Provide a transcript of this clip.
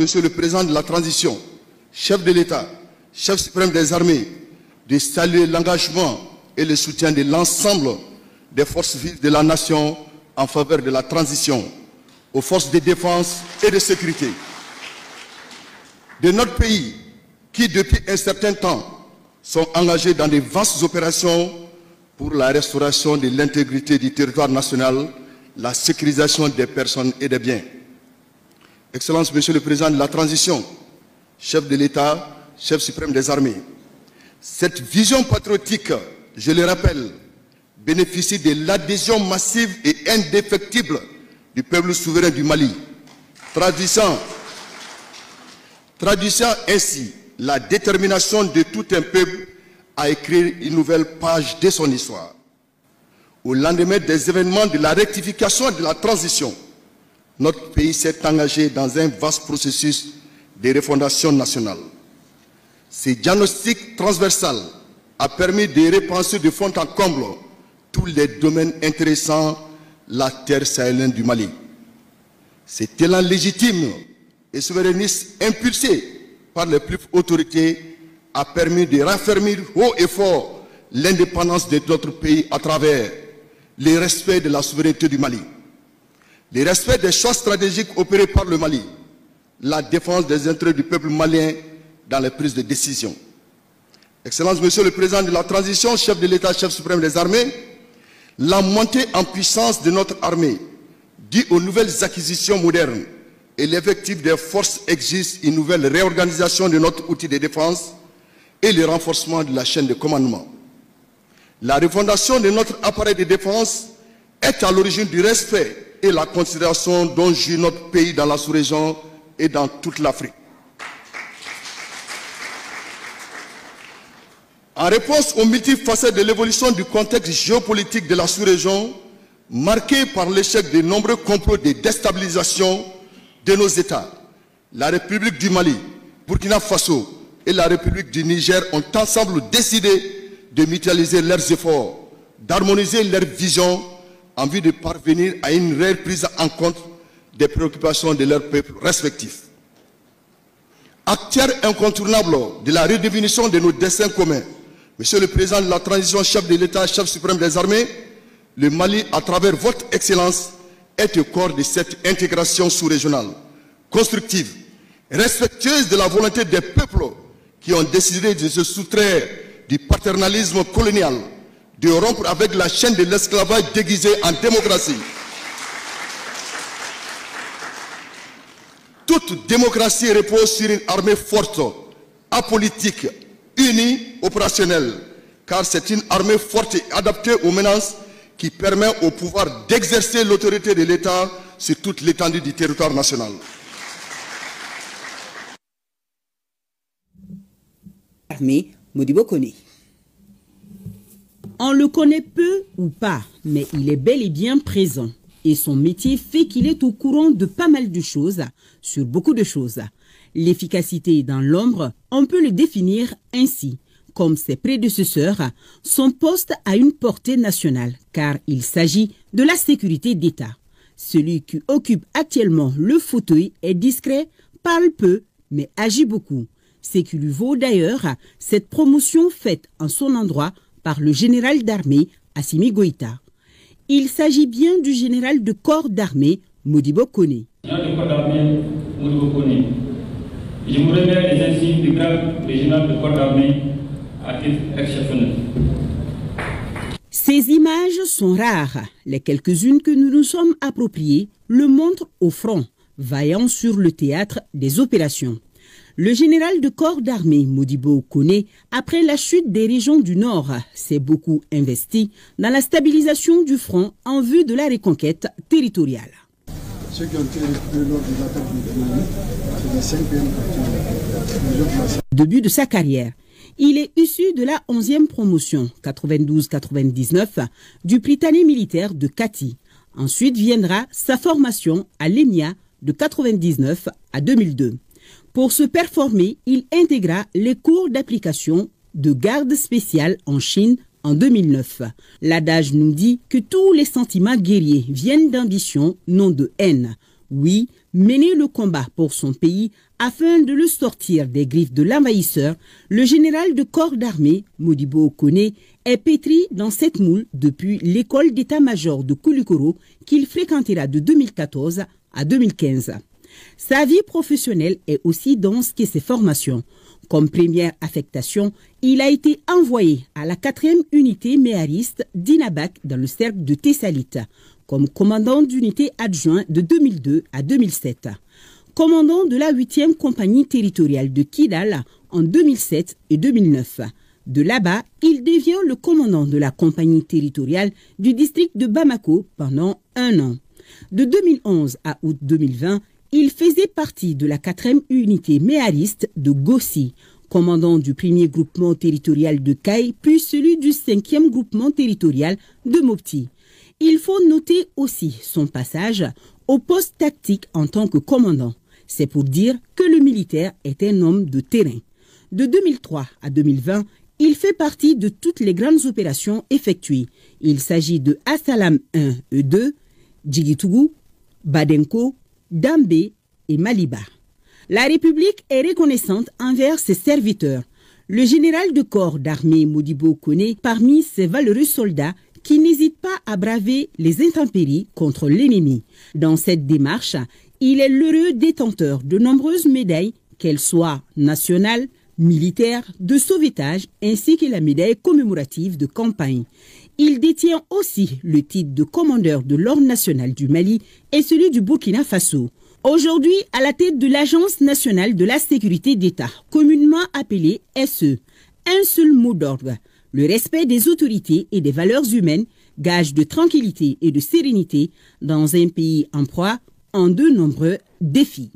Monsieur le Président de la Transition, chef de l'État, chef suprême des armées, de saluer l'engagement et le soutien de l'ensemble des forces vives de la nation en faveur de la transition, aux forces de défense et de sécurité de notre pays qui, depuis un certain temps, sont engagés dans de vastes opérations pour la restauration de l'intégrité du territoire national, la sécurisation des personnes et des biens. Excellence, Monsieur le Président de la Transition, chef de l'État, chef suprême des armées, cette vision patriotique, je le rappelle, bénéficie de l'adhésion massive et indéfectible du peuple souverain du Mali, traduisant ainsi la détermination de tout un peuple à écrire une nouvelle page de son histoire. Au lendemain des événements de la rectification et de la transition, notre pays s'est engagé dans un vaste processus de refondation nationale. Ce diagnostic transversal a permis de repenser de fond en comble tous les domaines intéressant la terre sahélienne du Mali. Cet élan légitime et souverainiste impulsé par les plus hautes autorités a permis de raffermir haut et fort l'indépendance de notre pays à travers le respect de la souveraineté du Mali, le respect des choix stratégiques opérés par le Mali, la défense des intérêts du peuple malien dans les prises de décision. Excellence, Monsieur le Président de la Transition, chef de l'État, chef suprême des armées, la montée en puissance de notre armée, due aux nouvelles acquisitions modernes et l'effectif des forces exige une nouvelle réorganisation de notre outil de défense et le renforcement de la chaîne de commandement. La refondation de notre appareil de défense est à l'origine du respect et la considération dont jouit notre pays dans la sous-région et dans toute l'Afrique. En réponse aux multiples facettes de l'évolution du contexte géopolitique de la sous-région, marqué par l'échec de nombreux complots de déstabilisation de nos États, la République du Mali, Burkina Faso et la République du Niger ont ensemble décidé de mutualiser leurs efforts, d'harmoniser leurs visions en vue de parvenir à une réelle prise en compte des préoccupations de leurs peuples respectifs. Acteur incontournable de la redéfinition de nos destins communs, Monsieur le Président de la Transition, chef de l'État, chef suprême des armées, le Mali, à travers votre Excellence, est au corps de cette intégration sous-régionale, constructive, respectueuse de la volonté des peuples qui ont décidé de se soustraire du paternalisme colonial, de rompre avec la chaîne de l'esclavage déguisé en démocratie. Toute démocratie repose sur une armée forte, apolitique, unie, opérationnelle, car c'est une armée forte et adaptée aux menaces qui permet au pouvoir d'exercer l'autorité de l'État sur toute l'étendue du territoire national. Modibo Koné. On le connaît peu ou pas, mais il est bel et bien présent. Et son métier fait qu'il est au courant de pas mal de choses, sur beaucoup de choses. L'efficacité dans l'ombre, on peut le définir ainsi. Comme ses prédécesseurs, son poste a une portée nationale, car il s'agit de la sécurité d'État. Celui qui occupe actuellement le fauteuil est discret, parle peu, mais agit beaucoup. C'est qui lui vaut d'ailleurs cette promotion faite en son endroit par le général d'armée Assimi Goïta. Il s'agit bien du général de corps d'armée Modibo Koné. Général de corps d'armée Modibo Koné. Je me remets les insignes du grade de général de corps d'armée à titre exceptionnel. Ces images sont rares. Les quelques-unes que nous nous sommes appropriées le montrent au front, vaillant sur le théâtre des opérations. Le général de corps d'armée Modibo Koné, après la chute des régions du Nord, s'est beaucoup investi dans la stabilisation du front en vue de la reconquête territoriale. Ceux qui ont été recrutés lors de l'attaque du Mali, c'est les 5 partis. Début de sa carrière, il est issu de la 11e promotion 92-99 du Prytanée militaire de Kati. Ensuite viendra sa formation à l'EMIA de 99 à 2002. Pour se performer, il intégra les cours d'application de garde spéciale en Chine en 2009. L'adage nous dit que tous les sentiments guerriers viennent d'ambition, non de haine. Oui, Mener le combat pour son pays afin de le sortir des griffes de l'envahisseur, le général de corps d'armée, Modibo Okone, est pétri dans cette moule depuis l'école d'état-major de Koulikoro qu'il fréquentera de 2014 à 2015. Sa vie professionnelle est aussi dense que ses formations. Comme première affectation, il a été envoyé à la 4e unité méariste d'Inabak dans le cercle de Thessalite, comme commandant d'unité adjoint de 2002 à 2007. Commandant de la 8e compagnie territoriale de Kidal en 2007 et 2009. De là-bas, il devient le commandant de la compagnie territoriale du district de Bamako pendant 1 an. De 2011 à août 2020, il faisait partie de la 4e unité méariste de Gossi, commandant du 1er groupement territorial de Kaï, puis celui du 5e groupement territorial de Mopti. Il faut noter aussi son passage au poste tactique en tant que commandant. C'est pour dire que le militaire est un homme de terrain. De 2003 à 2020, il fait partie de toutes les grandes opérations effectuées. Il s'agit de Assalam 1 et 2, Djigitougou, Badenko, Dambé et Maliba. La République est reconnaissante envers ses serviteurs. Le général de corps d'armée Modibo Okone, parmi ses valeureux soldats qui n'hésitent pas à braver les intempéries contre l'ennemi. Dans cette démarche, il est l'heureux détenteur de nombreuses médailles, qu'elles soient nationales, militaires, de sauvetage, ainsi que la médaille commémorative de campagne. Il détient aussi le titre de commandeur de l'Ordre national du Mali et celui du Burkina Faso. Aujourd'hui, à la tête de l'Agence nationale de la sécurité d'État, communément appelée SE, un seul mot d'ordre, le respect des autorités et des valeurs humaines, gage de tranquillité et de sérénité dans un pays en proie en de nombreux défis.